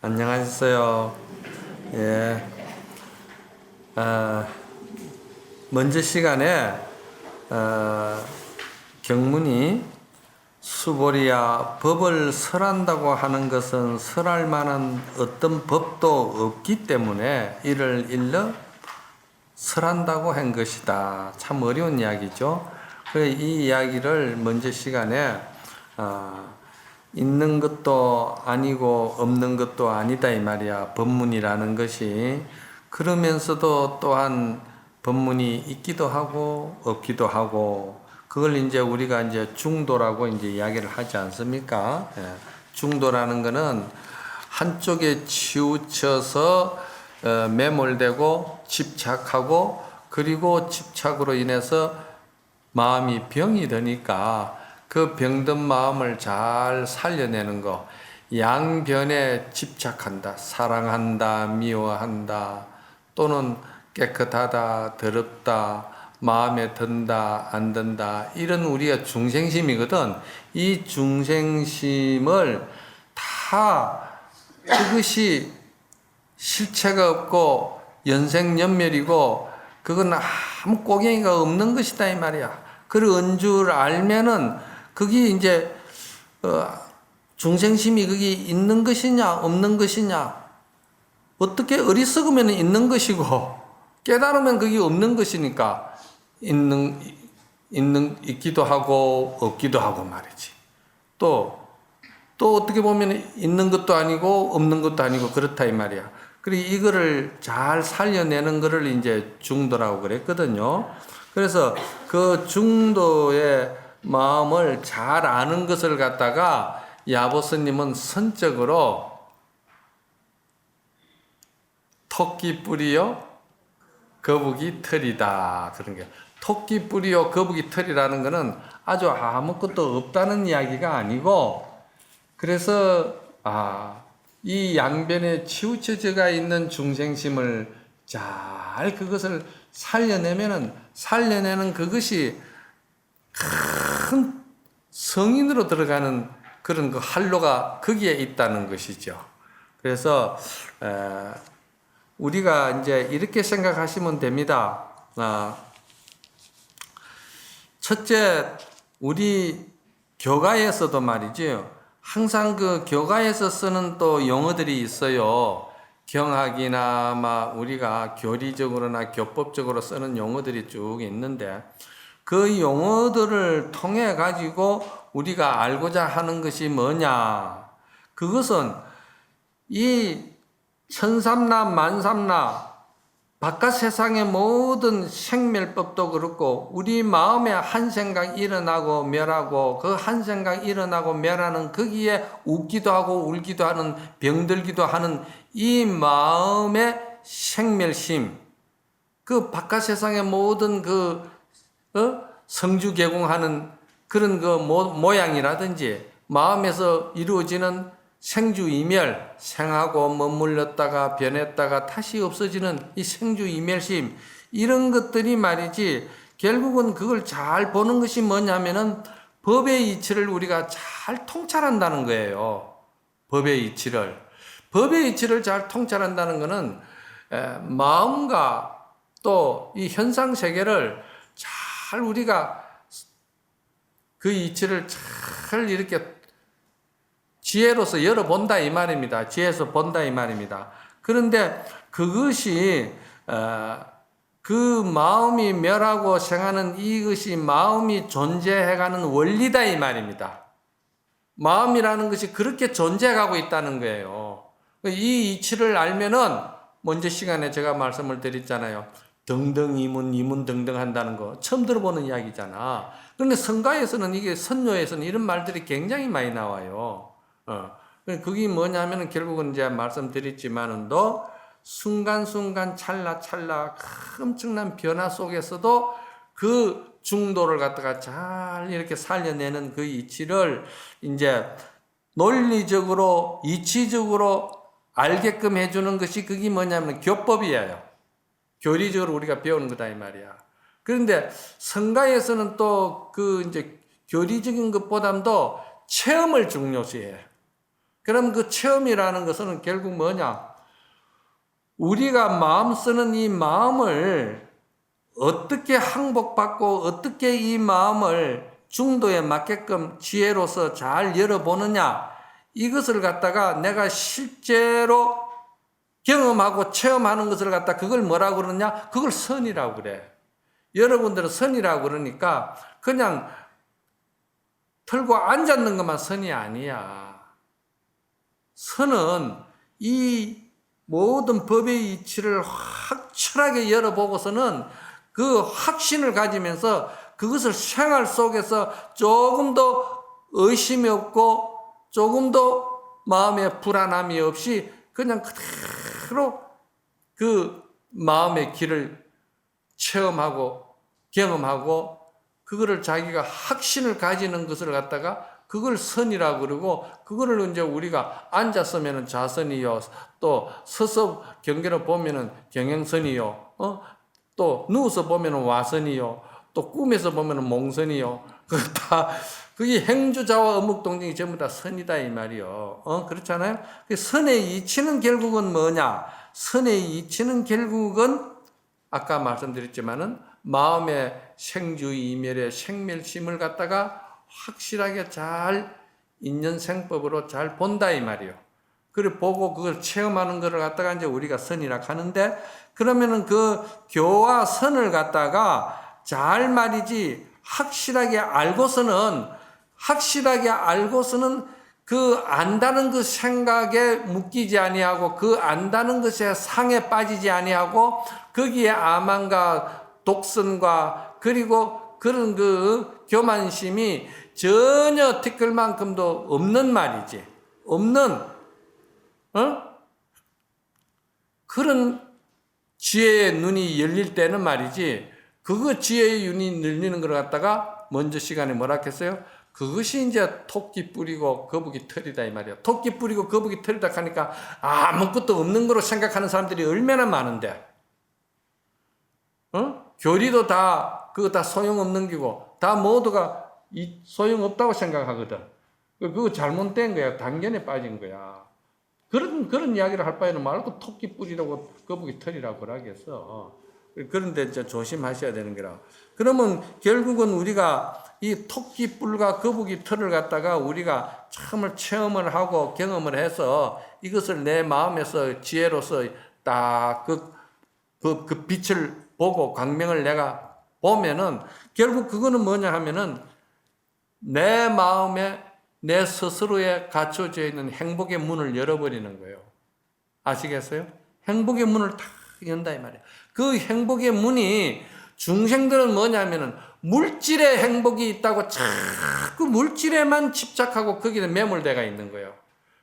안녕하셨어요. 예. 먼저 시간에, 경문이 수보리야, 법을 설한다고 하는 것은 설할 만한 어떤 법도 없기 때문에 이를 일러 설한다고 한 것이다. 참 어려운 이야기죠. 그래, 이 이야기를 먼저 시간에, 있는 것도 아니고 없는 것도 아니다 이 말이야. 법문이라는 것이. 그러면서도 또한 법문이 있기도 하고 없기도 하고, 그걸 이제 우리가 이제 중도라고 이제 이야기를 하지 않습니까? 예. 중도라는 거는 한쪽에 치우쳐서 매몰되고 집착하고, 그리고 집착으로 인해서 마음이 병이 드니까 그 병든 마음을 잘 살려내는 거. 양변에 집착한다, 사랑한다, 미워한다, 또는 깨끗하다, 더럽다, 마음에 든다, 안 든다, 이런 우리가 중생심이거든. 이 중생심을 다, 그것이 실체가 없고 연생연멸이고 그건 아무 꼬갱이가 없는 것이다 이 말이야. 그런 줄 알면은 그게 이제 중생심이 그게 있는 것이냐 없는 것이냐, 어떻게 어리석으면 있는 것이고 깨달으면 그게 없는 것이니까 있기도 하고 없기도 하고 말이지. 또 어떻게 보면 있는 것도 아니고 없는 것도 아니고 그렇다 이 말이야. 그리고 이거를 잘 살려내는 거를 이제 중도라고 그랬거든요. 그래서 그 중도의 마음을 잘 아는 것을 갖다가 야보스님은 선적으로 토끼 뿌리요 거북이 털이다, 그런 게. 토끼 뿌리요 거북이 털이라는 거는 아주 아무것도 없다는 이야기가 아니고, 그래서 이 양변에 치우쳐져가 있는 중생심을 잘 그것을 살려내는 그것이 큰 성인으로 들어가는 그런 그 활로가 거기에 있다는 것이죠. 그래서 우리가 이제 이렇게 생각하시면 됩니다. 첫째, 우리 교가에서도 말이죠. 항상 그 교가에서 쓰는 또 용어들이 있어요. 경학이나 우리가 교리적으로나 교법적으로 쓰는 용어들이 쭉 있는데, 그 용어들을 통해 가지고 우리가 알고자 하는 것이 뭐냐? 그것은 이 천삼나 만삼나 바깥 세상의 모든 생멸법도 그렇고, 우리 마음에 한 생각 일어나고 멸하고, 그 한 생각 일어나고 멸하는 거기에 웃기도 하고 울기도 하는, 병들기도 하는 이 마음의 생멸심, 그 바깥 세상의 모든 성주 개공하는 그런 그 모양이라든지, 마음에서 이루어지는 생주이멸, 생하고 머물렀다가 변했다가 다시 없어지는 이 생주이멸심, 이런 것들이 말이지, 결국은 그걸 잘 보는 것이 뭐냐면은 법의 이치를 우리가 잘 통찰한다는 거예요. 법의 이치를 잘 통찰한다는 것은 마음과 또 이 현상 세계를 잘 우리가 그 이치를 잘 이렇게 지혜로서 열어본다 이 말입니다. 지혜에서 본다 이 말입니다. 그런데 그것이 그 마음이 멸하고 생하는 이것이 마음이 존재해가는 원리다 이 말입니다. 마음이라는 것이 그렇게 존재하고 있다는 거예요. 이 이치를 알면은 먼저 시간에 제가 말씀을 드렸잖아요. 등등이문 등등 한다는 거 처음 들어보는 이야기잖아. 그런데 성가에서는, 이게 선요에서는 이런 말들이 굉장히 많이 나와요. 그게 뭐냐면은 결국은 이제 말씀드렸지만은 또 순간순간 찰나찰나 엄청난 변화 속에서도 그 중도를 갖다가 잘 이렇게 살려내는 그 이치를 이제 논리적으로 이치적으로 알게끔 해주는 것이, 그게 뭐냐면 교법이에요. 교리적으로 우리가 배우는 거다 이 말이야. 그런데 성가에서는 또 그 이제 교리적인 것보다도 체험을 중요시해요. 그럼 그 체험이라는 것은 결국 뭐냐? 우리가 마음 쓰는 이 마음을 어떻게 항복받고 어떻게 이 마음을 중도에 맞게끔 지혜로서 잘 열어보느냐, 이것을 갖다가 내가 실제로 경험하고 체험하는 것을 갖다 그걸 뭐라고 그러냐? 그걸 선이라고 그래. 여러분들은 선이라고 그러니까 그냥 털고 앉았는 것만 선이 아니야. 선은 이 모든 법의 이치를 확철하게 열어보고서는 그 확신을 가지면서 그것을 생활 속에서 조금 더 의심이 없고 조금 더 마음에 불안함이 없이 그냥 그대로 그 마음의 길을 체험하고 경험하고 그거를 자기가 확신을 가지는 것을 갖다가 그걸 선이라고 그러고, 그거를 이제 우리가 앉았으면은 자선이요, 또 서서 경계를 보면은 경행선이요, 또 누워서 보면은 와선이요, 또 꿈에서 보면은 몽선이요. 그게 행주자와 어묵동정이 전부 다 선이다 이 말이요. 그렇잖아요. 선의 이치는 결국은 뭐냐? 선의 이치는 결국은 아까 말씀드렸지만은 마음의 생주이멸의 생멸심을 갖다가 확실하게 잘 인연생법으로 잘 본다 이 말이요. 그래 보고 그걸 체험하는 것을 갖다가 이제 우리가 선이라 하는데, 그러면은 그 교와 선을 갖다가 잘 말이지 확실하게 알고서는 그 안다는 그 생각에 묶이지 아니하고 그 안다는 것에 상에 빠지지 아니하고 거기에 아만과 독선과 그리고 그런 그 교만심이 전혀 티끌만큼도 없는 말이지. 없는 그런 지혜의 눈이 열릴 때는 말이지, 그거 지혜의 눈이 열리는 걸 갖다가 먼저 시간에 뭐라 했어요? 그것이 이제 토끼 뿌리고 거북이 털이다 이 말이야. 토끼 뿌리고 거북이 털이다 하니까 아무것도 없는 거로 생각하는 사람들이 얼마나 많은데, 교리도 다 그거 다 소용없는 기고 다 모두가 소용없다고 생각하거든. 그거 잘못된 거야. 단견에 빠진 거야. 그런 이야기를 할 바에는 말고 토끼 뿌리라고 거북이 털이라고 그러겠어. 그런데 이제 조심하셔야 되는 거라. 그러면 결국은 우리가 이 토끼 뿔과 거북이 털을 갖다가 우리가 참을 체험을 하고 경험을 해서 이것을 내 마음에서 지혜로서 딱 그 빛을 보고 광명을 내가 보면은 결국 그거는 뭐냐 하면은 내 마음에 내 스스로에 갖춰져 있는 행복의 문을 열어버리는 거예요. 아시겠어요? 행복의 문을 탁 연다 이 말이에요. 그 행복의 문이 중생들은 뭐냐면은 물질의 행복이 있다고 자꾸 물질에만 집착하고 거기에 매몰되어 있는 거예요.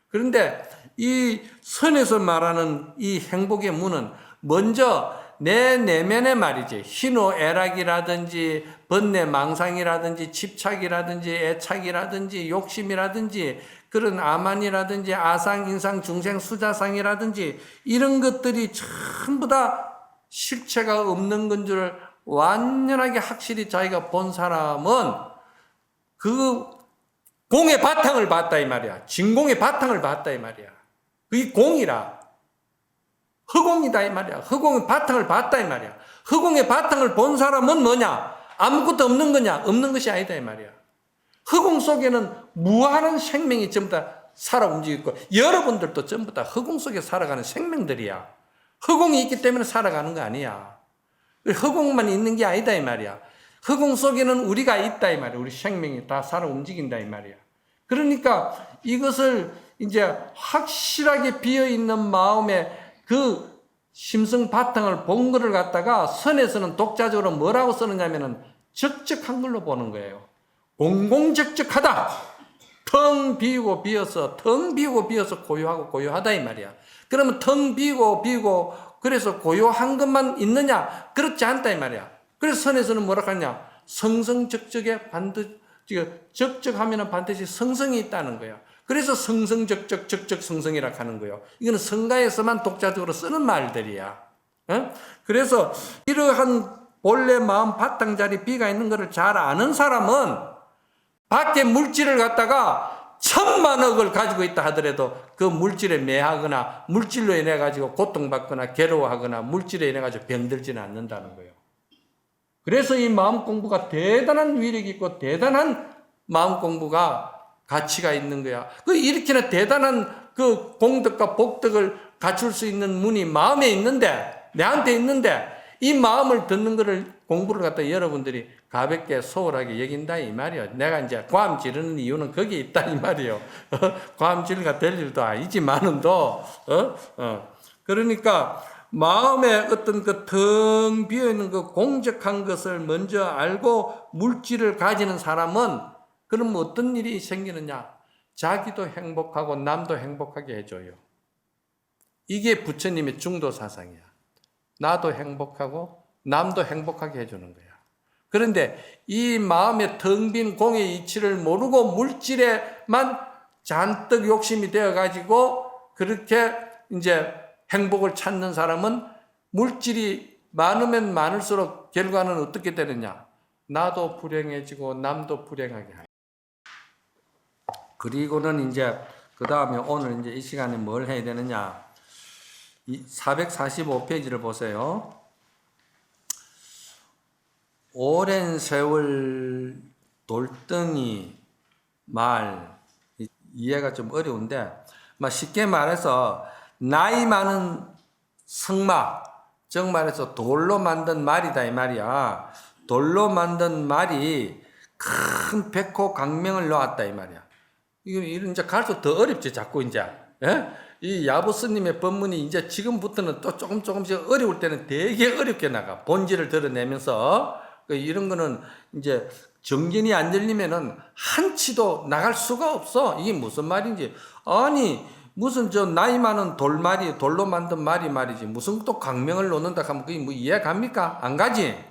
그런데 이 선에서 말하는 이 행복의 문은 먼저 내 내면의 말이지, 희노애락이라든지 번뇌 망상이라든지 집착이라든지 애착이라든지 욕심이라든지 그런 아만이라든지 아상, 인상, 중생, 수자상이라든지 이런 것들이 전부 다 실체가 없는 건 줄 완전하게 확실히 자기가 본 사람은 그 공의 바탕을 봤다 이 말이야. 진공의 바탕을 봤다 이 말이야. 그게 공이라. 허공이다 이 말이야. 허공의 바탕을 봤다 이 말이야. 허공의 바탕을 본 사람은 뭐냐? 아무것도 없는 거냐? 없는 것이 아니다 이 말이야. 허공 속에는 무한한 생명이 전부 다 살아 움직이고 여러분들도 전부 다 허공 속에 살아가는 생명들이야. 허공이 있기 때문에 살아가는 거 아니야. 허공만 있는 게 아니다 이 말이야. 허공 속에는 우리가 있다 이 말이야. 우리 생명이 다 살아 움직인다 이 말이야. 그러니까 이것을 이제 확실하게 비어있는 마음에 그 심성 바탕을 본 거를 갖다가 선에서는 독자적으로 뭐라고 쓰느냐면은 적적한 걸로 보는 거예요. 공공적적하다. 텅 비우고 비어서 고요하고 고요하다 이 말이야. 그러면 텅 비고 그래서 고요한 것만 있느냐? 그렇지 않다 이 말이야. 그래서 선에서는 뭐라 하냐? 성성적적에 반드시 적적하면 반드시 성성이 있다는 거야. 그래서 성성적적 적적성성이라 하는 거예요. 이거는 성가에서만 독자적으로 쓰는 말들이야. 그래서 이러한 본래 마음 바탕자리 비가 있는 것을 잘 아는 사람은 밖에 물질을 갖다가 천만억을 가지고 있다 하더라도 그 물질에 매하거나 물질로 인해 가지고 고통받거나 괴로워하거나 물질에 인해 가지고 병들지는 않는다는 거예요. 그래서 이 마음 공부가 대단한 위력이 있고 대단한 마음 공부가 가치가 있는 거야. 그 이렇게나 대단한 그 공덕과 복덕을 갖출 수 있는 문이 마음에 있는데, 내한테 있는데, 이 마음을 듣는 거를 공부를 갖다 여러분들이 가볍게 소홀하게 여긴다 이 말이요. 내가 이제 과음 지르는 이유는 거기에 있다 이 말이요. 과음 지르가 될 일도 아니지만은도, 그러니까 마음에 어떤 그 텅 비어 있는 그 공적한 것을 먼저 알고 물질을 가지는 사람은 그럼 어떤 일이 생기느냐? 자기도 행복하고 남도 행복하게 해줘요. 이게 부처님의 중도 사상이야. 나도 행복하고 남도 행복하게 해주는 거야. 그런데 이 마음의 텅 빈 공의 이치를 모르고 물질에만 잔뜩 욕심이 되어가지고 그렇게 이제 행복을 찾는 사람은 물질이 많으면 많을수록 결과는 어떻게 되느냐? 나도 불행해지고 남도 불행하게 하죠. 그리고는 이제 그 다음에 오늘 이제 이 시간에 뭘 해야 되느냐? 이 445페이지를 보세요. 오랜 세월 돌덩이 말 이해가 좀 어려운데 쉽게 말해서 나이 많은 성마, 즉 말해서 돌로 만든 말이다 이 말이야. 돌로 만든 말이 큰 백호 강명을 놓았다 이 말이야. 이건 이제 갈수록 더 어렵지 자꾸 이제. 예? 이 야부스님의 법문이 이제 지금부터는 또 조금씩 어려울 때는 되게 어렵게 나가. 본질을 드러내면서 이런 거는 이제 정견이 안 열리면은 한치도 나갈 수가 없어. 이게 무슨 말인지. 아니 무슨 저 나이 많은 돌말이 돌로 만든 말이 말이지 무슨 또 강명을 놓는다 하면 그게 뭐 이해 갑니까? 안 가지.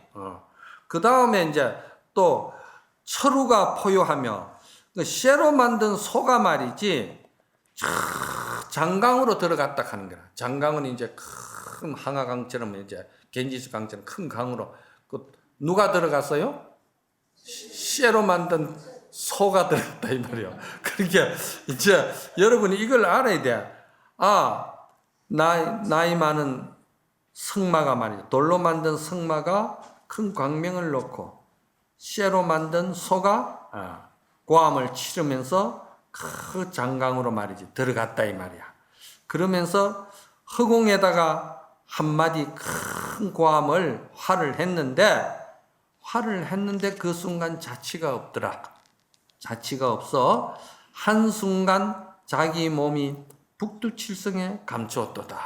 그 다음에 이제 또 철우가 포효하며 쇠로 만든 소가 말이지 장강으로 들어갔다 하는 거야. 장강은 이제 큰 항아강처럼 이제 겐지스 강처럼 큰 강으로 누가 들어갔어요? 쇠로 만든 소가 들어갔다 이 말이에요. 그러니까 이제 여러분이 이걸 알아야 돼. 나이 많은 성마가 말이죠. 돌로 만든 성마가 큰 광명을 놓고 쇠로 만든 소가 고함을 치르면서 그 장강으로 말이지 들어갔다 이 말이야. 그러면서 허공에다가 한마디 큰 고함을 화를 했는데 그 순간 자취가 없더라. 자취가 없어 한순간 자기 몸이 북두칠성에 감추었도다.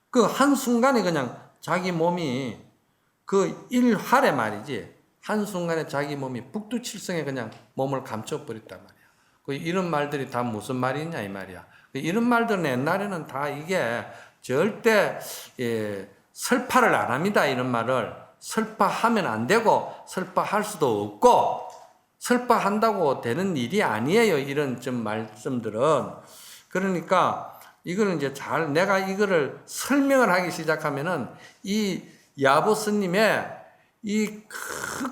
그 한순간에 그냥 자기 몸이 그 일활에 말이지 한순간에 자기 몸이 북두칠성에 그냥 몸을 감춰버렸단 말이야. 이런 말들이 다 무슨 말이냐 이 말이야. 이런 말들은 옛날에는 다 이게 절대 설파를 안 합니다. 이런 말을 설파하면 안 되고 설파할 수도 없고 설파한다고 되는 일이 아니에요. 이런 좀 말씀들은. 그러니까 이거는 이제 내가 이거를 설명을 하기 시작하면은 이 야보 스님의 이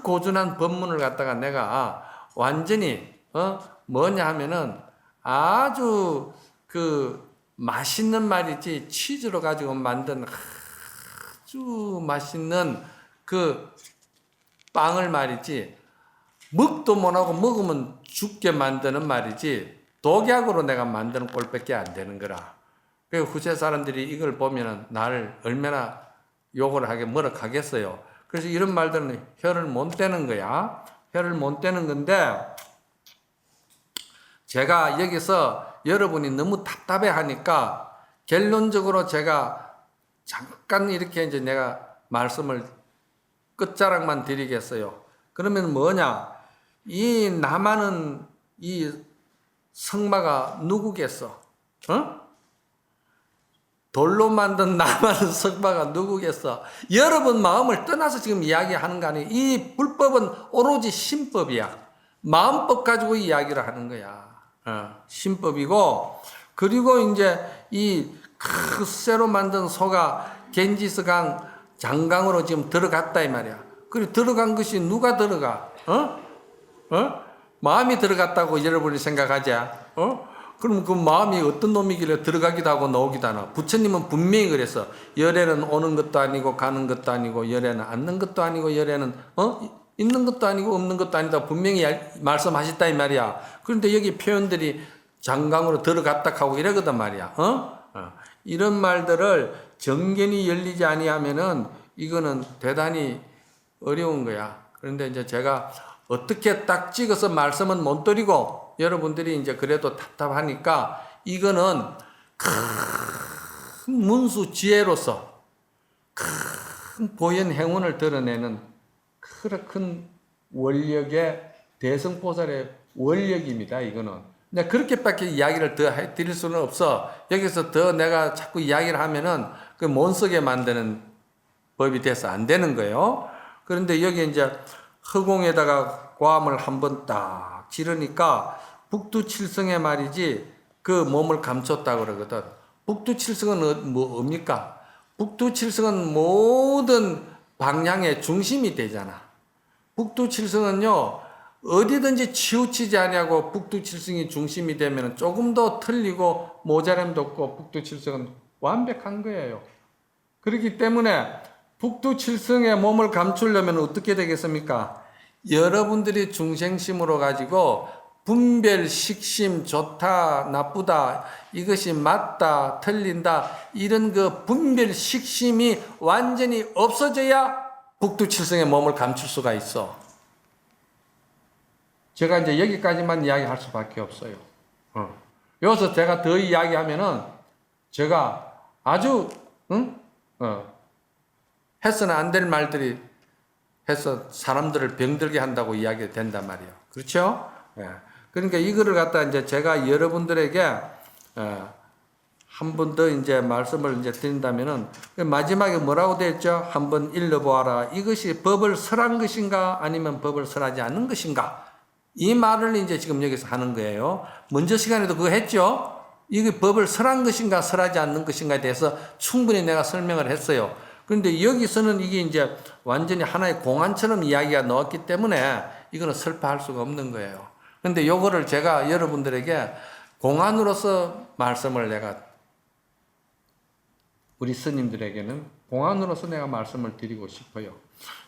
고준한 법문을 갖다가 내가 완전히 뭐냐 하면은 아주 그 맛있는 말이지 치즈로 가지고 만든 아주 맛있는 그 빵을 말이지 먹도 못하고 먹으면 죽게 만드는 말이지 독약으로 내가 만드는 꼴밖에 안 되는 거라. 그 후세 사람들이 이걸 보면은 나를 얼마나 욕을 하게 뭐라 하겠어요. 그래서 이런 말들은 혀를 못 대는 거야. 혀를 못 대는 건데 제가 여기서 여러분이 너무 답답해 하니까 결론적으로 제가 잠깐 이렇게 이제 내가 말씀을 끝자락만 드리겠어요. 그러면 뭐냐? 이 나만은 이 성마가 누구겠어? 돌로 만든 나만은 성마가 누구겠어? 여러분 마음을 떠나서 지금 이야기하는 거 아니에요. 이 불법은 오로지 신법이야. 마음법 가지고 이야기를 하는 거야. 신법이고, 그리고 이제 이 쇠로 만든 소가 겐지스강 장강으로 지금 들어갔다 이 말이야. 그리고 들어간 것이 누가 들어가? 마음이 들어갔다고 여러분이 생각하자. 그럼 그 마음이 어떤 놈이길래 들어가기도 하고 나오기도 하나. 부처님은 분명히 그랬어. 열에는 오는 것도 아니고 가는 것도 아니고 열에는 앉는 것도 아니고 열에는 있는 것도 아니고 없는 것도 아니다. 분명히 말씀하셨다 이 말이야. 그런데 여기 표현들이 장강으로 들어갔다 하고 이러거든 말이야. 이런 말들을 정견이 열리지 아니하면은 이거는 대단히 어려운 거야. 그런데 이제 제가 어떻게 딱 찍어서 말씀은 못 드리고 여러분들이 이제 그래도 답답하니까 이거는 큰 문수 지혜로서 큰 보현 행운을 드러내는 큰 원력의 대성보살의 원력입니다. 이거는. 근데 그렇게밖에 이야기를 더 해드릴 수는 없어. 여기서 더 내가 자꾸 이야기를 하면은 그 못 쓰게 만드는 법이 돼서 안 되는 거예요. 그런데 여기 이제 허공에다가 고함을 한번 딱 지르니까 북두칠성의 말이지 그 몸을 감췄다 그러거든. 북두칠성은 뭡니까? 북두칠성은 모든 방향의 중심이 되잖아. 북두칠성은요, 어디든지 치우치지 아니하고 북두칠성이 중심이 되면 조금도 틀리고 모자람도 없고 북두칠성은 완벽한 거예요. 그렇기 때문에 북두칠성의 몸을 감추려면 어떻게 되겠습니까? 여러분들이 중생심으로 가지고 분별, 식심, 좋다, 나쁘다, 이것이 맞다, 틀린다, 이런 그 분별, 식심이 완전히 없어져야 북두칠성의 몸을 감출 수가 있어. 제가 이제 여기까지만 이야기할 수밖에 없어요. 여기서 제가 더 이야기하면은 제가 아주 해서는 안 될 말들이 해서 사람들을 병들게 한다고 이야기가 된단 말이에요. 그렇죠? 예. 그러니까 이거를 갖다 이제 제가 여러분들에게 한 번 더 이제 말씀을 이제 드린다면은 마지막에 뭐라고 되어 있죠? 한번 읽어보아라. 이것이 법을 설한 것인가 아니면 법을 설하지 않는 것인가? 이 말을 이제 지금 여기서 하는 거예요. 먼저 시간에도 그거 했죠? 이게 법을 설한 것인가 설하지 않는 것인가에 대해서 충분히 내가 설명을 했어요. 그런데 여기서는 이게 이제 완전히 하나의 공안처럼 이야기가 나왔기 때문에 이거는 설파할 수가 없는 거예요. 그런데 요거를 제가 여러분들에게 공안으로서 말씀을 내가 우리 스님들에게는 공안으로서 내가 말씀을 드리고 싶어요.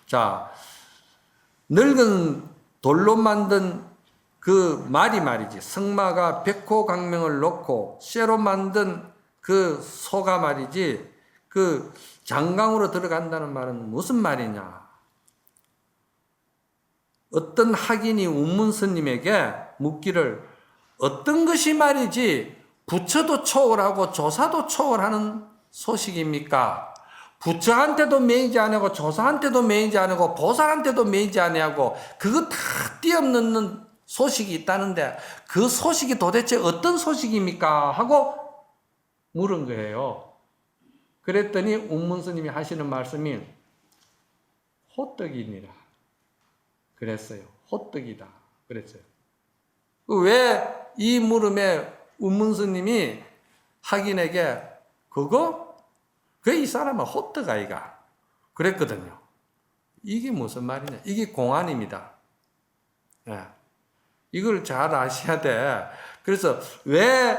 자, 늙은 돌로 만든 그 말이 말이지. 승마가 백호강명을 놓고 쇠로 만든 그 소가 말이지. 그 장강으로 들어간다는 말은 무슨 말이냐? 어떤 학인이 운문스님에게 묻기를 어떤 것이 말이지 부처도 초월하고 조사도 초월하는 소식입니까? 부처한테도 매이지 아니하고 조사한테도 매이지 아니하고 보살한테도 매이지 아니하고 그거 다 뛰어넘는 소식이 있다는데 그 소식이 도대체 어떤 소식입니까? 하고 물은 거예요. 그랬더니 운문스님이 하시는 말씀이 호떡이니라 그랬어요. 호떡이다 그랬어요. 왜 이 물음에 운문스님이 학인에게 그거? 그 이 사람은 호떡 아이가 그랬거든요. 이게 무슨 말이냐? 이게 공안입니다. 예. 이걸 잘 아셔야 돼. 그래서 왜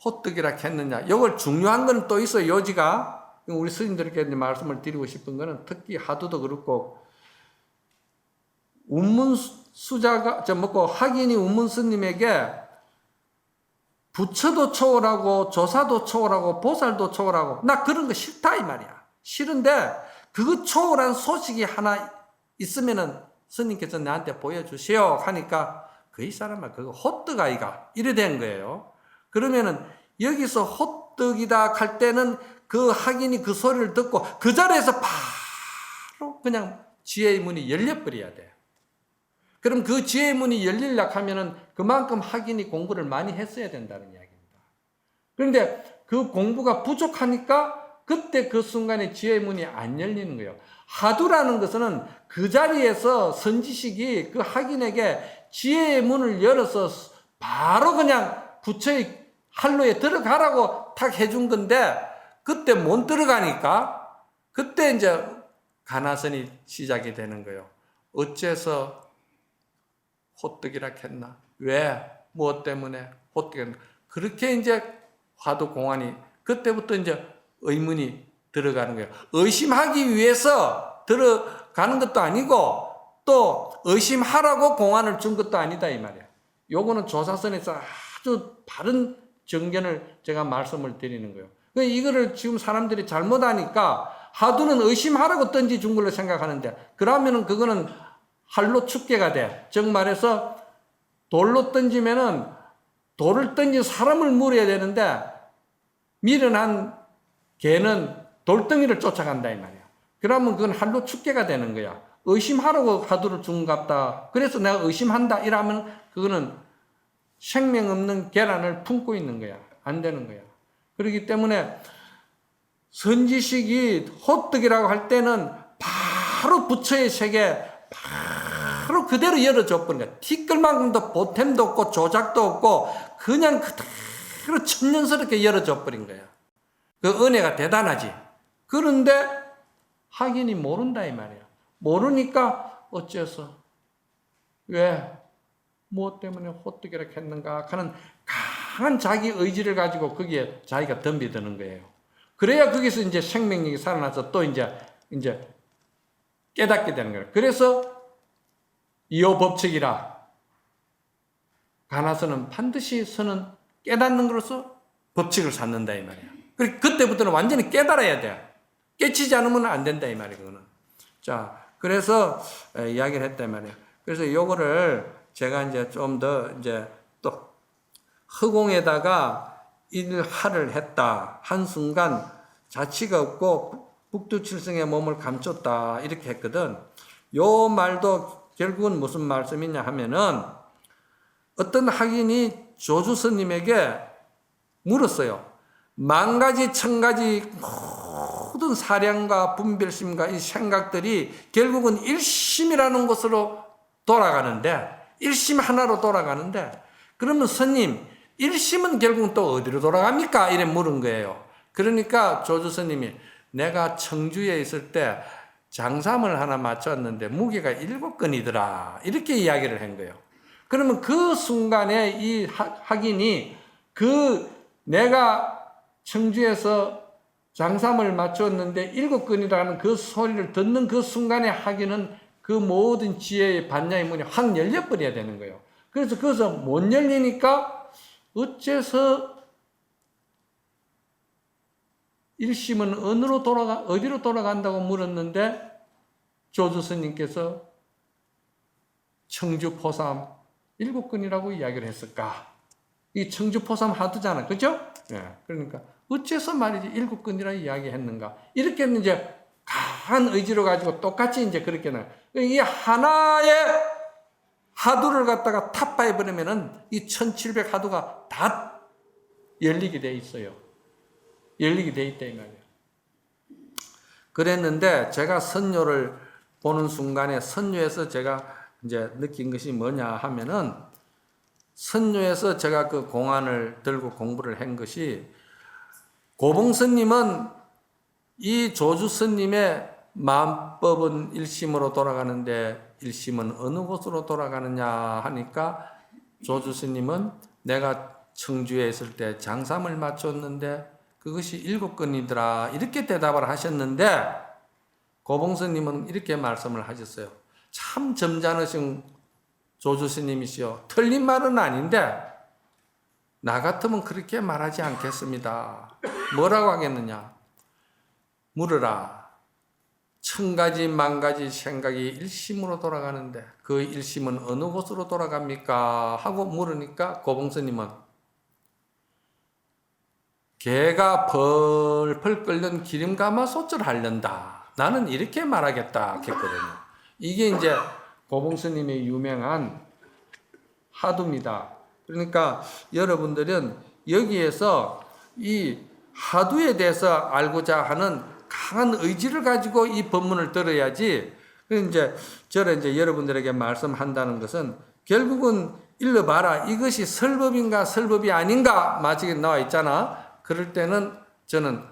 호떡이라 했느냐? 이걸 중요한 건 또 있어요. 요지가 우리 스님들에게 말씀을 드리고 싶은 거는 특히 하도도 그렇고 운문수자가 학인이 운문스님에게 부처도 초월하고 조사도 초월하고 보살도 초월하고 나 그런 거 싫다 이 말이야. 싫은데 그거 초월한 소식이 하나 있으면은 스님께서 나한테 보여주세요 하니까 그 이 사람아 그거 호떡 아이가 이래 된 거예요. 그러면은 여기서 호떡이다 할 때는 그 학인이 그 소리를 듣고 그 자리에서 바로 그냥 지혜의 문이 열려버려야 돼. 그럼 그 지혜의 문이 열리려고 하면은 그만큼 학인이 공부를 많이 했어야 된다는 이야기입니다. 그런데 그 공부가 부족하니까 그때 그 순간에 지혜의 문이 안 열리는 거예요. 하두라는 것은 그 자리에서 선지식이 그 학인에게 지혜의 문을 열어서 바로 그냥 부처의 할로에 들어가라고 탁 해준 건데 그때 못 들어가니까 그때 이제 가나선이 시작이 되는 거예요. 어째서 호떡이라 했나? 왜? 무엇 때문에? 호떡이라. 그렇게 이제 화두 공안이 그때부터 이제 의문이 들어가는 거예요. 의심하기 위해서 들어가는 것도 아니고 또 의심하라고 공안을 준 것도 아니다 이 말이야. 요거는 조사선에서 아주 바른 정견을 제가 말씀을 드리는 거예요. 이거를 지금 사람들이 잘못하니까 화두는 의심하라고 던져준 걸로 생각하는데 그러면은 그거는 할로 축계가 돼. 즉 말해서 돌로 던지면은 돌을 던진 사람을 물어야 되는데 미련한 개는 돌덩이를 쫓아간다 이 말이야. 그러면 그건 할로 축계가 되는 거야. 의심하라고 화두를 준 것 같다. 그래서 내가 의심한다 이러면 그거는 생명 없는 계란을 품고 있는 거야. 안 되는 거야. 그렇기 때문에 선지식이 호떡이라고 할 때는 바로 부처의 세계 바로 그대로 열어줘 버린 거야. 티끌만큼도 보탬도 없고 조작도 없고 그냥 그대로 천년스럽게 열어줘 버린 거야. 그 은혜가 대단하지. 그런데 하긴이 모른다 이 말이야. 모르니까 어째서 왜 무엇 때문에 호떡이라 했는가 하는 강한 자기 의지를 가지고 거기에 자기가 덤비드는 거예요. 그래야 거기서 이제 생명력이 살아나서 또 이제 깨닫게 되는 거예요. 그래서 이호 법칙이라 가나서는 반드시 서는 깨닫는 것으로서 법칙을 쌓는다 이 말이야. 그때부터는 완전히 깨달아야 돼. 깨치지 않으면 안 된다 이 말이야. 그거는. 자, 그래서 이야기를 했단 말이에요. 그래서 요거를 제가 이제 좀 더 이제 또 허공에다가 일하를 했다. 한순간 자치가 없고 북두칠성의 몸을 감췄다. 이렇게 했거든. 요 말도 결국은 무슨 말씀이냐 하면은 어떤 학인이 조주 스님에게 물었어요. 만가지 천가지 모든 사량과 분별심과 이 생각들이 결국은 일심이라는 것으로 돌아가는데 일심 하나로 돌아가는데 그러면 스님 일심은 결국은 또 어디로 돌아갑니까? 이래 물은 거예요. 그러니까 조주 스님이 내가 청주에 있을 때 장삼을 하나 맞췄는데 무게가 7근이더라. 이렇게 이야기를 한 거예요. 그러면 그 순간에 이 학인이 내가 청주에서 장삼을 맞췄는데 7근이라는 그 소리를 듣는 그 순간에 학인은 그 모든 지혜의 반야의 문이 확 열려버려야 되는 거예요. 그래서 거기서 못 열리니까 어째서 일심은 어디로 돌아간다고 물었는데 조주 스님께서 청주 포삼 7근이라고 이야기를 했을까? 이 청주 포삼 하두잖아. 그죠? 예. 그러니까 어째서 말이지 7근이라 이야기했는가? 이렇게 이제 강한 의지로 가지고 똑같이 이제 그렇게 이 하나의 하두를 갖다가 타파해 버리면은 이 1700 하두가 다 열리게 돼 있어요. 열리게 돼 있다 이 말이에요. 그랬는데 제가 선료를 보는 순간에 선료에서 제가 이제 느낀 것이 뭐냐 하면은 선료에서 제가 그 공안을 들고 공부를 한 것이 고봉스님은 이 조주스님의 마음법은 일심으로 돌아가는데 일심은 어느 곳으로 돌아가느냐 하니까 조주스님은 내가 청주에 있을 때 장삼을 맞췄는데 그것이 7근이더라 이렇게 대답을 하셨는데 고봉스님은 이렇게 말씀을 하셨어요. 참 점잖으신 조주스님이시여 틀린 말은 아닌데 나 같으면 그렇게 말하지 않겠습니다. 뭐라고 하겠느냐? 물으라. 1000가지 만가지 생각이 일심으로 돌아가는데 그 일심은 어느 곳으로 돌아갑니까? 하고 물으니까 고봉스님은 개가 펄펄 끓는 기름가마솥을 하련다. 나는 이렇게 말하겠다 했거든요. 이게 이제 고봉스님의 유명한 하두입니다. 그러니까 여러분들은 여기에서 이 하두에 대해서 알고자 하는 강한 의지를 가지고 이 법문을 들어야지. 이제 저를 이제 여러분들에게 말씀한다는 것은 결국은 일러봐라. 이것이 설법인가 설법이 아닌가 마지막에 나와 있잖아. 그럴 때는 저는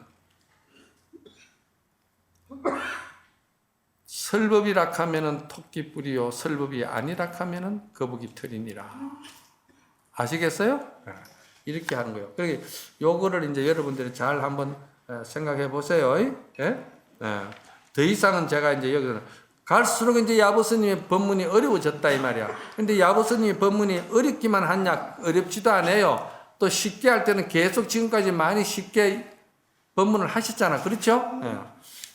설법이라 하면은 토끼뿔이요 설법이 아니라 하면은 거북이 털이니라. 아시겠어요? 이렇게 하는 거예요. 그러니까 요거를 이제 여러분들이 잘 한번 생각해 보세요. 예? 더 이상은 제가 이제 여기서 갈수록 이제 야보스님의 법문이 어려워졌다 이 말이야. 근데 야보스님의 법문이 어렵기만 하냐? 어렵지도 않아요. 또 쉽게 할 때는 계속 지금까지 많이 쉽게 법문을 하셨잖아. 그렇죠?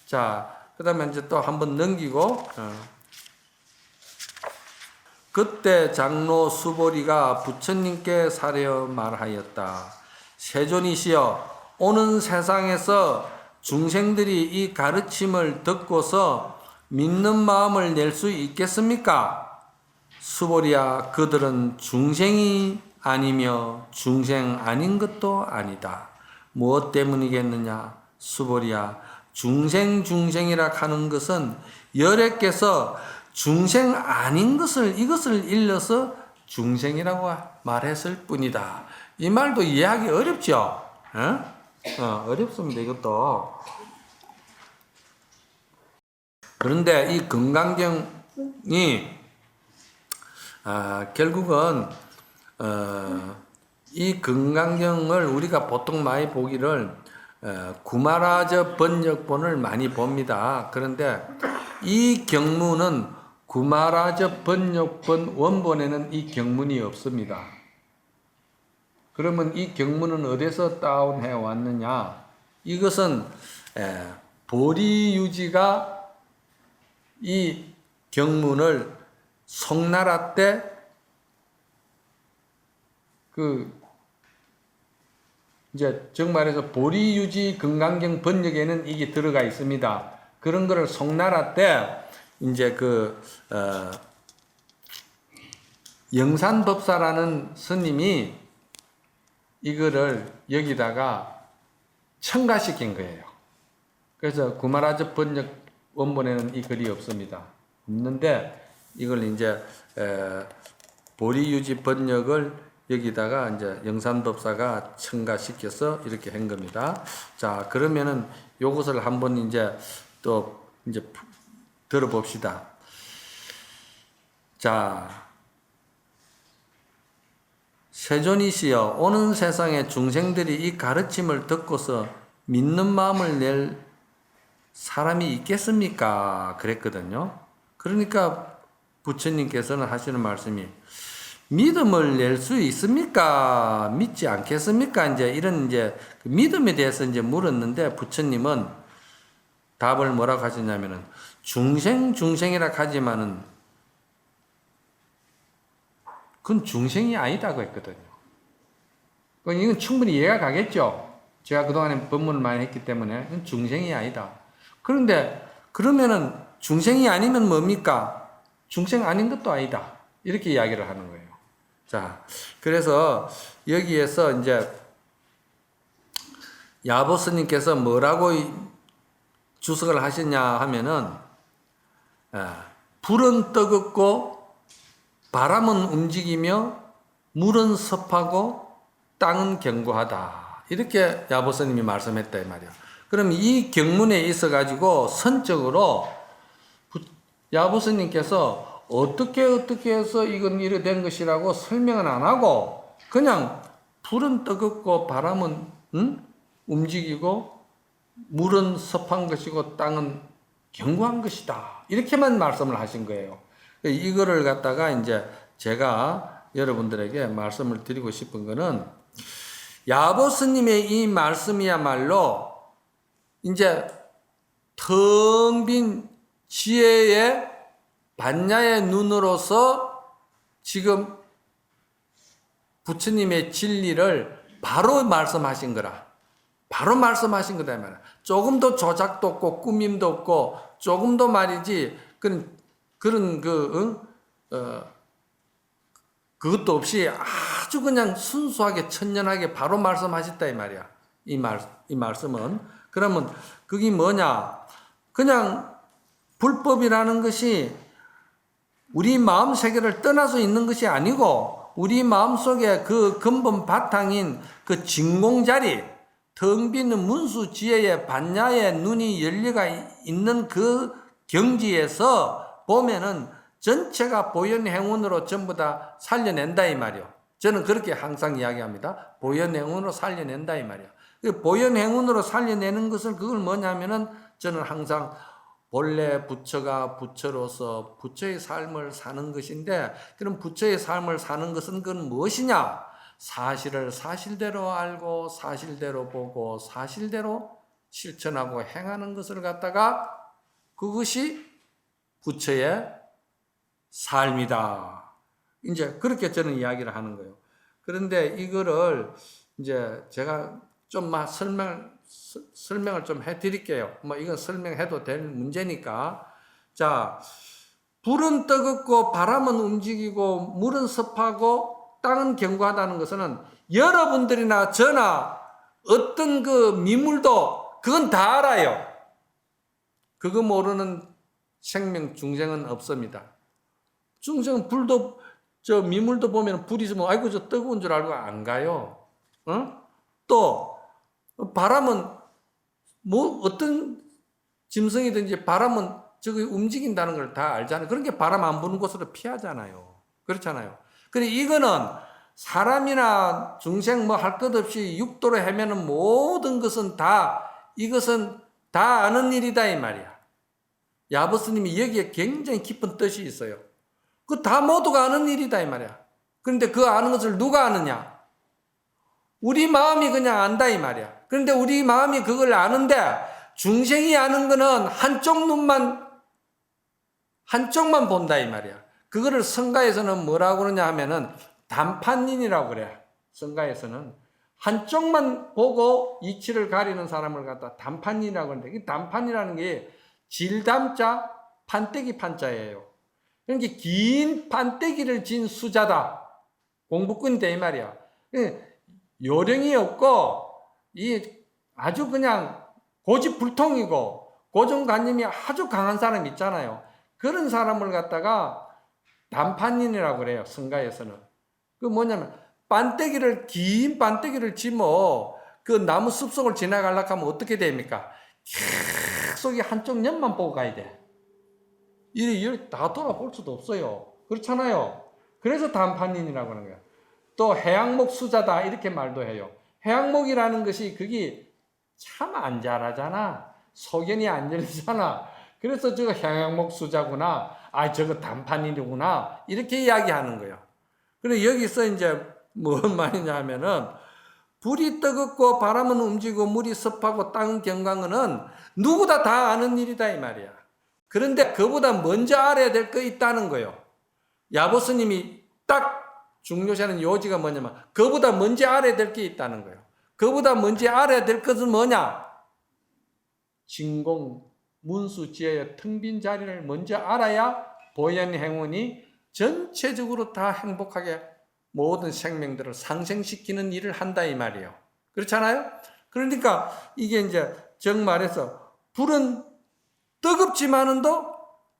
자, 그 다음에 이제 또 한번 넘기고, 그때 장로 수보리가 부처님께 사려 말하였다. 세존이시여, 오는 세상에서 중생들이 이 가르침을 듣고서 믿는 마음을 낼 수 있겠습니까? 수보리야, 그들은 중생이 아니며 중생 아닌 것도 아니다. 무엇 때문이겠느냐? 수보리야, 중생이라 하는 것은 열애께서 중생 아닌 것을 이것을 일러서 중생이라고 말했을 뿐이다. 이 말도 이해하기 어렵죠? 어렵습니다. 이것도. 그런데 이 금강경이 결국은 이 금강경을 우리가 보통 많이 보기를 구마라저 번역본을 많이 봅니다. 그런데 이 경문은 구마라저 번역본 원본에는 이 경문이 없습니다. 그러면 이 경문은 어디서 다운해 왔느냐? 이것은 보리유지가 이 경문을 송나라 때 이제 정말해서 보리유지 금강경 번역에는 이게 들어가 있습니다. 그런 거를 송나라 때 이제 영산법사라는 스님이 이거를 여기다가 첨가시킨 거예요. 그래서 구마라저 번역 원본에는 이 글이 없습니다. 없는데 이걸 이제 보리유지 번역을 여기다가 이제 영산법사가 첨가시켜서 이렇게 한 겁니다. 자, 그러면은 요것을 한번 이제 또 이제 들어봅시다. 자, 세존이시여, 오는 세상에 중생들이 이 가르침을 듣고서 믿는 마음을 낼 사람이 있겠습니까? 그랬거든요. 그러니까 부처님께서는 하시는 말씀이 믿음을 낼 수 있습니까? 믿지 않겠습니까? 이제 이런 이제 믿음에 대해서 이제 물었는데 부처님은 답을 뭐라고 하셨냐면은 중생이라 하지만은 그건 중생이 아니다고 했거든요. 이건 충분히 이해가 가겠죠? 제가 그동안에 법문을 많이 했기 때문에 그건 중생이 아니다. 그런데 그러면은 중생이 아니면 뭡니까? 중생 아닌 것도 아니다. 이렇게 이야기를 하는 거예요. 자, 그래서 여기에서 이제 야보스님께서 뭐라고 주석을 하셨냐 하면은 불은 뜨겁고 바람은 움직이며 물은 섭하고 땅은 견고하다. 이렇게 야보스님이 말씀했다 이 말이야. 그럼 이 경문에 있어 가지고 선적으로 야보스님께서 어떻게 해서 이건 이래 된 것이라고 설명은 안 하고 그냥 불은 뜨겁고 바람은 움직이고 물은 섭한 것이고 땅은 견고한 것이다. 이렇게만 말씀을 하신 거예요. 이거를 갖다가 이제 제가 여러분들에게 말씀을 드리고 싶은 거는 야보스님의 이 말씀이야말로 이제 텅 빈 지혜의 반야의 눈으로서 지금 부처님의 진리를 바로 말씀하신 거라. 바로 말씀하신 거다 말이야. 조금도 조작도 없고 꾸밈도 없고 조금도 말이지 그런 그것도 없이 아주 그냥 순수하게 천연하게 바로 말씀하셨다 이 말이야. 이 말씀은 그러면 그게 뭐냐? 그냥 불법이라는 것이 우리 마음 세계를 떠나서 있는 것이 아니고 우리 마음속에 그 근본 바탕인 그 진공자리 텅 비는 문수 지혜의 반야의 눈이 열려가 있는 그 경지에서 보면은 전체가 보현행운으로 전부 다 살려낸다 이 말이요. 저는 그렇게 항상 이야기합니다. 보현행운으로 살려낸다 이 말이야. 보현행운으로 살려내는 것을 그걸 뭐냐면은 저는 항상 본래 부처가 부처로서 부처의 삶을 사는 것인데, 그럼 부처의 삶을 사는 것은 그건 무엇이냐? 사실을 사실대로 알고 사실대로 보고 사실대로 실천하고 행하는 것을 갖다가 그것이 부처의 삶이다. 이제 그렇게 저는 이야기를 하는 거예요. 그런데 이거를 이제 제가 좀 설명을 좀 해드릴게요. 뭐 이건 설명해도 될 문제니까. 자, 불은 뜨겁고 바람은 움직이고 물은 습하고 땅은 견고하다는 것은 여러분들이나 저나 어떤 그 미물도 그건 다 알아요. 그거 모르는 생명 중생은 없습니다. 중생은 불도 저 미물도 보면 불이 있으면 아이고 저 뜨거운 줄 알고 안 가요. 또 바람은 뭐 어떤 짐승이든지 바람은 저기 움직인다는 걸 다 알잖아요. 그러니까 바람 안 부는 곳으로 피하잖아요. 그렇잖아요. 그래 이거는 사람이나 중생 뭐 할 것 없이 육도로 헤매는 모든 것은 다 이것은 다 아는 일이다 이 말이야. 야버스님이 여기에 굉장히 깊은 뜻이 있어요. 그 다 모두가 아는 일이다 이 말이야. 그런데 그 아는 것을 누가 아느냐? 우리 마음이 그냥 안다 이 말이야. 그런데 우리 마음이 그걸 아는데 중생이 아는 거는 한쪽만 본다 이 말이야. 그거를 성가에서는 뭐라고 그러냐 하면은 단판인이라고 그래. 성가에서는 한쪽만 보고 이치를 가리는 사람을 갖다 단판인이라고 하는데, 이 단판이라는 게 질담자 판때기 판자예요. 그러니까 긴 판때기를 진 수자다. 공부꾼이다 이 말이야. 요령이 없고 이 아주 그냥 고집불통이고 고정관념이 아주 강한 사람 있잖아요. 그런 사람을 갖다가 단판인이라고 그래요. 성가에서는. 그 뭐냐면 긴 판때기를 지면 그 나무 숲속을 지나가려고 하면 어떻게 됩니까? 계속 한쪽 면만 보고 가야 돼. 이리 다 돌아볼 수도 없어요. 그렇잖아요. 그래서 단판인이라고 하는 거야. 또 해양목 수자다 이렇게 말도 해요. 해양목이라는 것이 그게 참 안 자라잖아. 소견이 안 열리잖아. 그래서 저거 해양목 수자구나. 아 저거 단판인이구나. 이렇게 이야기하는 거예요. 그래 여기서 이제 뭔 말이냐 하면은 불이 뜨겁고 바람은 움직이고 물이 습하고 땅은 견강은 누구나 다 아는 일이다 이 말이야. 그런데 그보다 먼저 알아야 될 거 있다는 거예요. 야보스님이 딱 중요시하는 요지가 뭐냐면 그보다 먼저 알아야 될 게 있다는 거예요. 그보다 먼저 알아야 될 것은 뭐냐? 진공, 문수지혜의 텅 빈 자리를 먼저 알아야 보현행운이 전체적으로 다 행복하게 모든 생명들을 상생시키는 일을 한다 이 말이에요. 그렇잖아요? 그러니까 이게 이제 정말해서 불은 뜨겁지만은도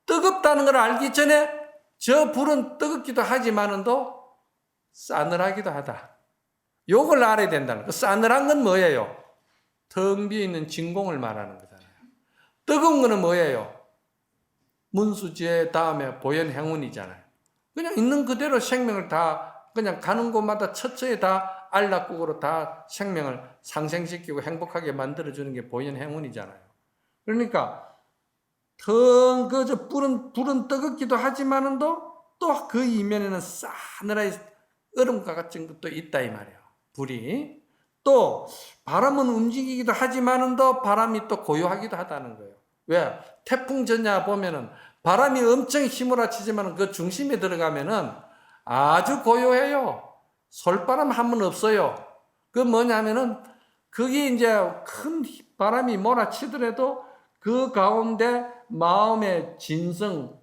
뜨겁다는 걸 알기 전에 저 불은 뜨겁기도 하지만은도 싸늘하기도 하다. 요걸 알아야 된다는 거예요. 싸늘한 건 뭐예요? 텅 비어있는 진공을 말하는 거잖아요. 뜨거운 거는 뭐예요? 문수지혜 다음에 보현행운이잖아요. 그냥 있는 그대로 생명을 다 그냥 가는 곳마다 처처에 다 안락국으로 다 생명을 상생시키고 행복하게 만들어주는 게 보현행운이잖아요. 그러니까 불은 뜨겁기도 하지만은도 또 그 이면에는 싸늘하게 얼음과 같은 것도 있다 이 말이에요. 불이. 또 바람은 움직이기도 하지만은도 바람이 또 고요하기도 하다는 거예요. 왜? 태풍 전야 보면은 바람이 엄청 휘몰아치지만 그 중심에 들어가면은 아주 고요해요. 솔바람 한 번 없어요. 그 뭐냐면은 그게 이제 큰 바람이 몰아치더라도 그 가운데 마음의 진성,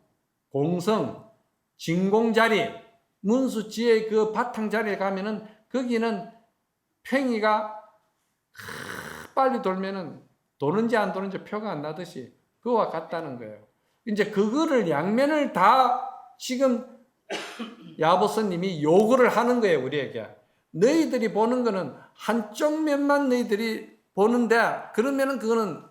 공성, 진공자리, 문수지의 그 바탕자리에 가면은 거기는 팽이가 빨리 돌면은 도는지 안 도는지 표가 안 나듯이 그와 같다는 거예요. 이제 그거를 양면을 다 지금 야보스님이 요구를 하는 거예요, 우리에게. 너희들이 보는 거는 한쪽 면만 너희들이 보는데 그러면은 그거는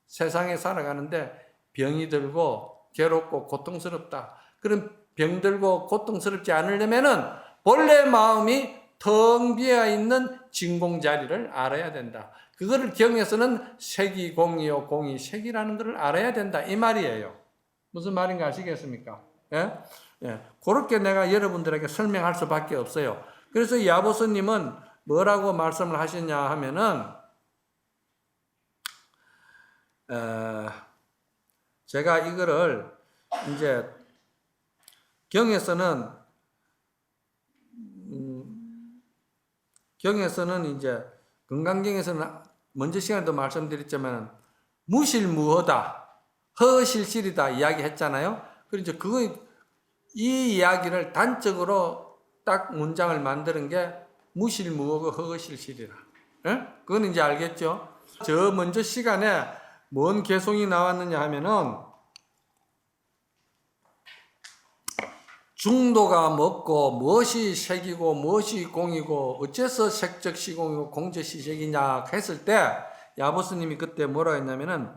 세상에 살아가는데 병이 들고 괴롭고 고통스럽다. 그런 병들고 고통스럽지 않으려면은 본래 마음이 텅 비어 있는 진공 자리를 알아야 된다. 그거를 경에서는 색이 공이요, 공이 색이라는 것을 알아야 된다. 이 말이에요. 무슨 말인가 아시겠습니까? 예? 예. 그렇게 내가 여러분들에게 설명할 수밖에 없어요. 그래서 야보스님은 뭐라고 말씀을 하셨냐 하면은, 제가 이거를 이제 경에서는 이제 건강경에서는 먼저 시간에도 말씀드렸지만 무실무허다, 허실실이다 이야기했잖아요. 그래서 이 이야기를 단적으로 딱 문장을 만드는 게 무실무허고 허실실이라. 예? 그건 이제 알겠죠? 저 먼저 시간에 뭔 개송이 나왔느냐 하면은 중도가 먹고 무엇이 색이고 무엇이 공이고 어째서 색적 시공이고 공적 시색이냐 했을 때 야보스님이 그때 뭐라 했냐면은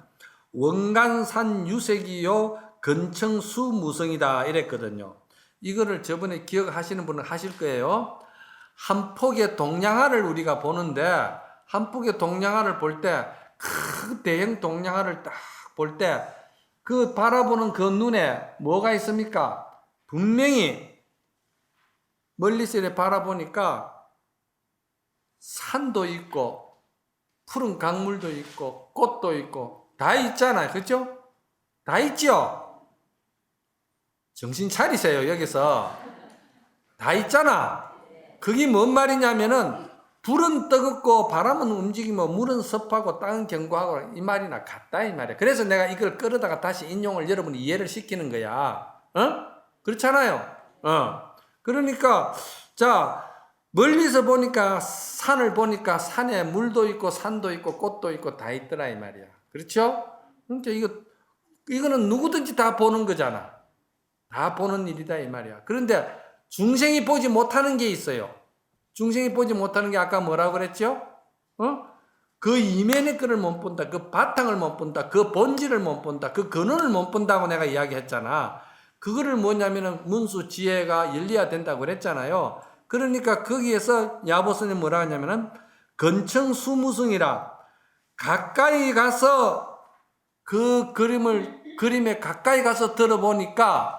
원간산 유색이요 근청수 무성이다 이랬거든요. 이거를 저번에 기억하시는 분은 하실 거예요. 한 폭의 동양화를 우리가 보는데 한 폭의 동양화를 볼 때 그 대형 동양화를 딱 볼 때 그 바라보는 그 눈에 뭐가 있습니까? 분명히 멀리서 이렇게 바라보니까 산도 있고 푸른 강물도 있고 꽃도 있고 다 있잖아요. 그렇죠? 다 있죠? 정신 차리세요. 여기서 다 있잖아. 그게 뭔 말이냐면은 불은 뜨겁고 바람은 움직이고 물은 습하고 땅은 견고하고 이 말이나 같다 이 말이야. 그래서 내가 이걸 끌어다가 다시 인용을 여러분이 이해를 시키는 거야. 그렇잖아요. 그러니까 자 멀리서 보니까 산을 보니까 산에 물도 있고 산도 있고 꽃도 있고 다 있더라 이 말이야. 그렇죠? 그러니까 이거는 누구든지 다 보는 거잖아. 다 보는 일이다 이 말이야. 그런데 중생이 보지 못하는 게 있어요. 중생이 보지 못하는 게 아까 뭐라고 그랬죠? 그 이면의 끈을 못 본다. 그 바탕을 못 본다. 그 본질을 못 본다. 그 근원을 못 본다고 내가 이야기했잖아. 그거를 뭐냐면은 문수 지혜가 열려야 된다고 그랬잖아요. 그러니까 거기에서 야보스는 뭐라 하냐면은 근청수무승이라 가까이 가서 그 그림에 가까이 가서 들어보니까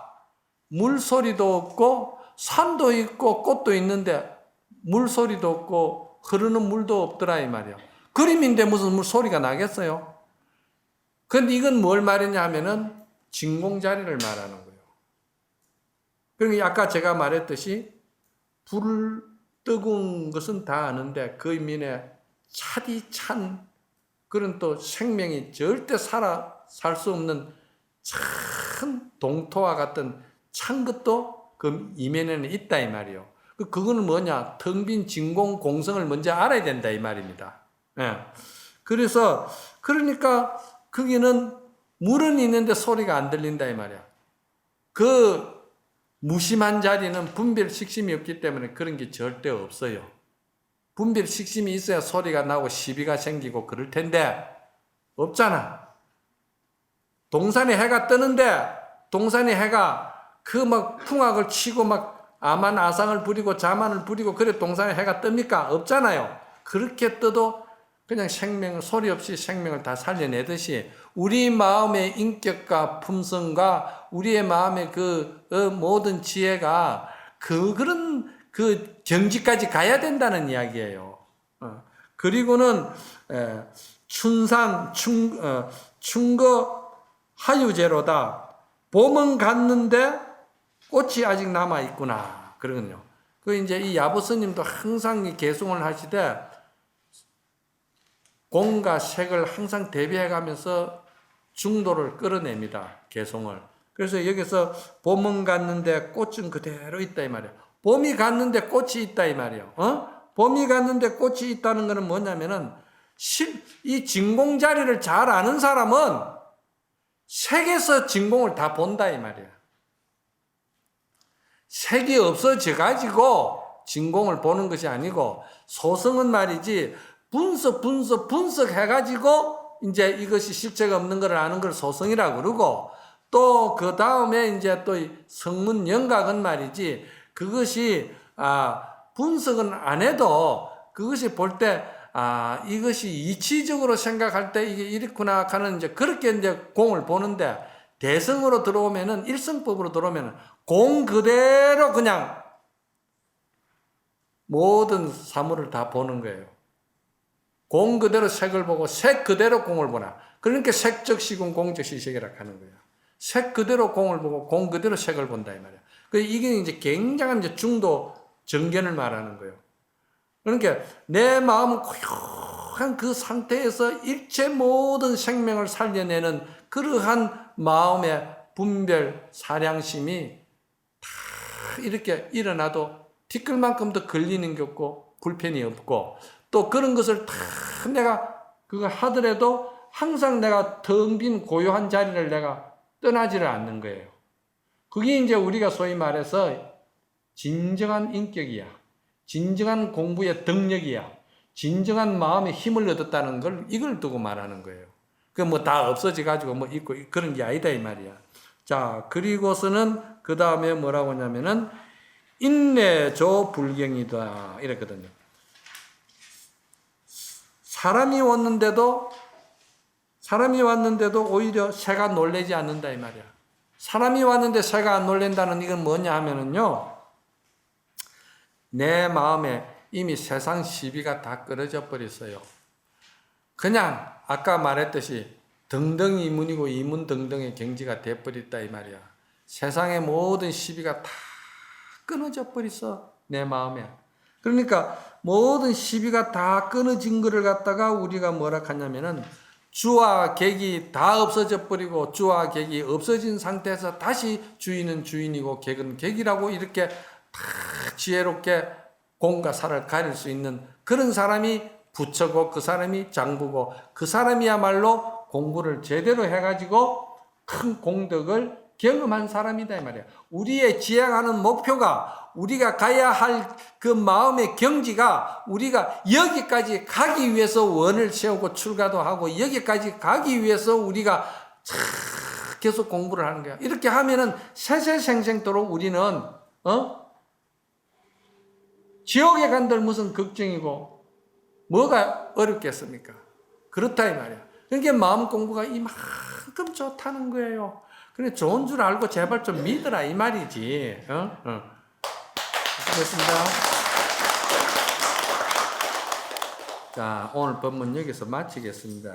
물소리도 없고 산도 있고 꽃도 있는데 물소리도 없고 흐르는 물도 없더라 이 말이야. 그림인데 무슨 물소리가 나겠어요? 근데 이건 뭘 말했냐 하면은 진공자리를 말하는 거예요. 그러니까 아까 제가 말했듯이 불을 뜨거운 것은 다 아는데 그 밑에 차디찬 그런 또 생명이 절대 살 수 없는 찬 동토와 같은 찬 것도 그 이면에는 있다 이 말이요. 그거는 뭐냐? 텅 빈 진공 공성을 먼저 알아야 된다 이 말입니다. 예. 그러니까 거기는 물은 있는데 소리가 안 들린다 이 말이야. 그 무심한 자리는 분별 식심이 없기 때문에 그런 게 절대 없어요. 분별 식심이 있어야 소리가 나고 시비가 생기고 그럴 텐데 없잖아. 동산에 해가 뜨는데 동산에 해가 그 막 풍악을 치고 막 아만아상을 부리고 자만을 부리고 그래 동산에 해가 뜹니까? 없잖아요. 그렇게 떠도 그냥 소리 없이 생명을 다 살려내듯이 우리 마음의 인격과 품성과 우리의 마음의 그 모든 지혜가 그런 그 경지까지 가야 된다는 이야기예요. 그리고는 충거 하유제로다. 봄은 갔는데 꽃이 아직 남아 있구나. 그러거든요. 그 이제 이 야보스님도 항상 이 개송을 하시되 공과 색을 항상 대비해 가면서 중도를 끌어냅니다. 개송을. 그래서 여기서 봄은 갔는데 꽃은 그대로 있다 이 말이에요. 봄이 갔는데 꽃이 있다 이 말이에요. 봄이 갔는데 꽃이 있다는 것은 뭐냐면은 이 진공 자리를 잘 아는 사람은 색에서 진공을 다 본다 이 말이에요. 색이 없어져 가지고 진공을 보는 것이 아니고 소성은 말이지 분석해 가지고 이제 이것이 실체가 없는 걸 아는 걸 소성이라고 그러고, 또 그 다음에 이제 또 성문 영각은 말이지, 그것이 분석은 안 해도 그것이 볼 때 이것이 이치적으로 생각할 때 이게 이렇구나 하는 이제 그렇게 이제 공을 보는데, 대성으로 들어오면은, 일성법으로 들어오면은 공 그대로 그냥 모든 사물을 다 보는 거예요. 공 그대로 색을 보고 색 그대로 공을 보나. 그러니까 색적 시공, 공적 시색이라고 하는 거예요. 색 그대로 공을 보고 공 그대로 색을 본다 이 말이야. 이게 이제 굉장한 이제 중도 정견을 말하는 거예요. 그러니까 내 마음 고요한 그 상태에서 일체 모든 생명을 살려내는 그러한 마음의 분별, 사량심이 다 이렇게 일어나도 티끌만큼도 걸리는 게 없고 불편이 없고, 또 그런 것을 다 내가 그거 하더라도 항상 내가 텅 빈 고요한 자리를 내가 떠나지를 않는 거예요. 그게 이제 우리가 소위 말해서 진정한 인격이야. 진정한 공부의 덕력이야. 진정한 마음의 힘을 얻었다는 걸 이걸 두고 말하는 거예요. 그 뭐 다 없어져 가지고 뭐 있고 그런 게 아니다 이 말이야. 자, 그리고서는 그 다음에 뭐라고 하냐면은 인내조 불경이다 이랬거든요. 사람이 왔는데도 오히려 새가 놀라지 않는다 이 말이야. 사람이 왔는데 새가 안 놀란다는 이건 뭐냐 하면은요, 내 마음에 이미 세상 시비가 다 끊어져 버렸어요. 그냥 아까 말했듯이 등등이 이문이고 이문 등등의 경지가 돼버렸다 이 말이야. 세상의 모든 시비가 다 끊어져 버렸어 내 마음에. 그러니까 모든 시비가 다 끊어진 거를 갖다가 우리가 뭐라 하냐면은 주와 객이 다 없어져 버리고 주와 객이 없어진 상태에서 다시 주인은 주인이고 객은 객이라고 이렇게 다 지혜롭게 공과 사를 가릴 수 있는 그런 사람이 부처고 그 사람이 장부고 그 사람이야말로 공부를 제대로 해가지고 큰 공덕을 경험한 사람이다 이 말이야. 우리의 지향하는 목표가, 우리가 가야 할 그 마음의 경지가 우리가 여기까지 가기 위해서 원을 세우고 출가도 하고 여기까지 가기 위해서 우리가 계속 공부를 하는 거야. 이렇게 하면은 세세생생토록 우리는 지옥에 간들 무슨 걱정이고 뭐가 어렵겠습니까? 그렇다 이 말이야. 그러니까 마음 공부가 이만큼 좋다는 거예요. 그래 좋은 줄 알고 제발 좀 믿으라 이 말이지. 수고했습니다. 자, 오늘 법문 여기서 마치겠습니다.